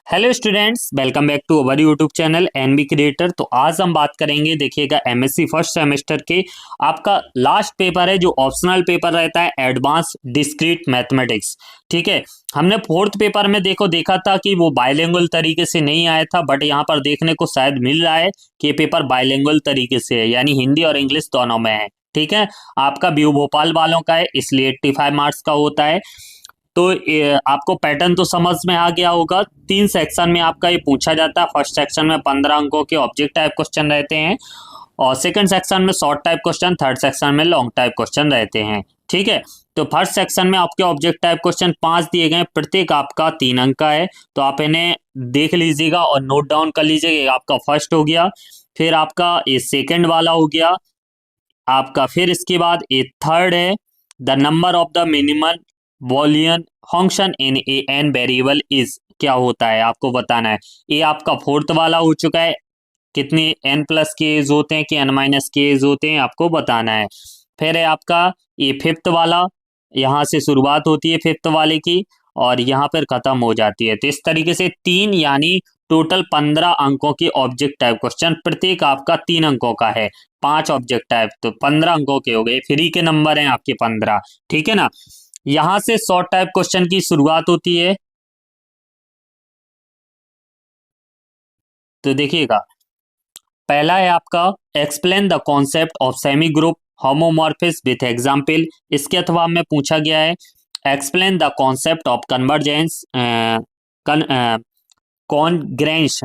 Hello students, welcome back to our YouTube channel NB creator. तो आज हम बात करेंगे, देखिएगा एमएससी फर्स्ट सेमेस्टर के आपका लास्ट पेपर है जो ऑप्शनल पेपर रहता है, एडवांस डिस्क्रीट मैथमेटिक्स। ठीक है, हमने फोर्थ पेपर में देखा था कि वो बाइलिंगुअल तरीके से नहीं आया था, बट यहाँ पर देखने को शायद मिल रहा है कि ये पेपर बाइलिंगुअल तरीके से है, यानी हिंदी और इंग्लिश दोनों में है। ठीक है, आपका व्यू भोपाल वालों का है, इसलिए 85 मार्क्स का होता है। तो आपको पैटर्न तो समझ में आ गया होगा। 3 सेक्शन में आपका ये पूछा जाता है। फर्स्ट सेक्शन में 15 अंकों के ऑब्जेक्ट टाइप क्वेश्चन रहते हैं, और सेकंड सेक्शन में short type question, third section में लॉन्ग टाइप क्वेश्चन रहते हैं। ठीक है, तो फर्स्ट सेक्शन में आपके ऑब्जेक्ट टाइप क्वेश्चन 5 दिए गए, प्रत्येक आपका 3 अंक का है। तो आप इन्हें देख लीजिएगा और नोट डाउन कर लीजिएगा। आपका फर्स्ट हो गया, फिर आपका ये सेकेंड वाला हो गया आपका, फिर इसके बाद ये थर्ड है, the number of the minimum Boolean function in a n variable is, क्या होता है आपको बताना है। ये आपका फोर्थ वाला हो चुका है, कितने एन प्लस के एज होते हैं कि एन माइनस के एज होते हैं आपको बताना है। फिर है आपका ये फिफ्थ वाला, यहाँ से शुरुआत होती है फिफ्थ वाले की और यहाँ पर खत्म हो जाती है। तो इस तरीके से 3 यानी टोटल 15 अंकों की ऑब्जेक्ट टाइप क्वेश्चन, प्रत्येक आपका 3 अंकों का है। 5 ऑब्जेक्ट टाइप तो 15 अंकों के हो गए, फ्री के नंबर हैं आपके 15। ठीक है ना, यहां से शॉर्ट टाइप क्वेश्चन की शुरुआत होती है। तो देखिएगा, पहला है आपका explain the concept of semi group homomorphism with example. इसके अथवा में पूछा गया है explain the concept of convergence congruence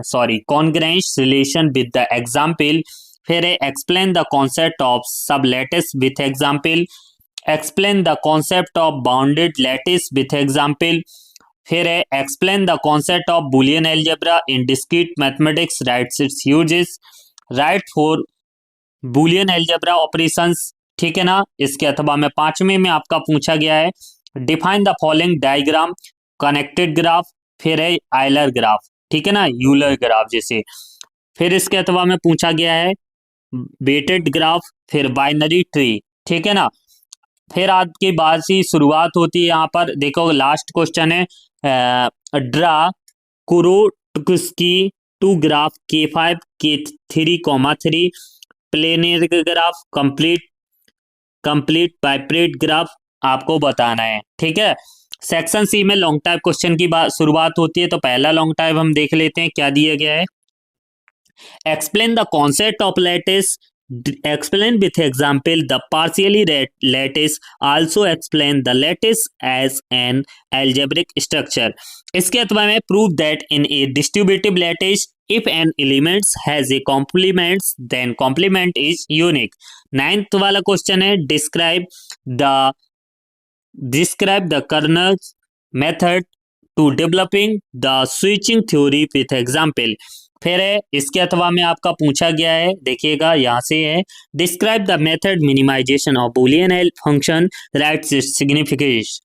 relation with the example. फिर है एक्सप्लेन द कॉन्सेप्ट ऑफ सब lattice with example, explain the concept of bounded lattice with example. फिर है explain the concept of Boolean algebra in discrete mathematics, rights it's uses, right for Boolean algebra operations. ठीक है ना, इसके अथवा में 5वें में आपका पूछा गया है define the following diagram, connected graph, फिर है आयलर ग्राफ। ठीक है ना, यूलर ग्राफ जैसे। फिर इसके अथवा में पूछा गया है वेटेड ग्राफ, फिर बाइनरी ट्री। ठीक है ना, फिर आपकी बात की शुरुआत होती है। यहाँ पर देखो लास्ट क्वेश्चन है draw Kuratowski two graph K5 K3, planar graph, complete bipartite graph आपको बताना है। ठीक है, सेक्शन सी में लॉन्ग टाइप क्वेश्चन की बात शुरुआत होती है। तो पहला लॉन्ग टाइप हम देख लेते हैं, क्या दिया गया है explain the concept of lattice, explain with example the partially lattice, also explain the lattice as an algebraic structure। इसके अथवा में prove that in a distributive lattice if an element has a complement then complement is unique। 9th वाला question है describe the kernel's method to developing the switching theory with example। फिर है इसके अथवा में आपका पूछा गया है, देखिएगा यहाँ से है describe the method minimisation of Boolean function, rights its significance.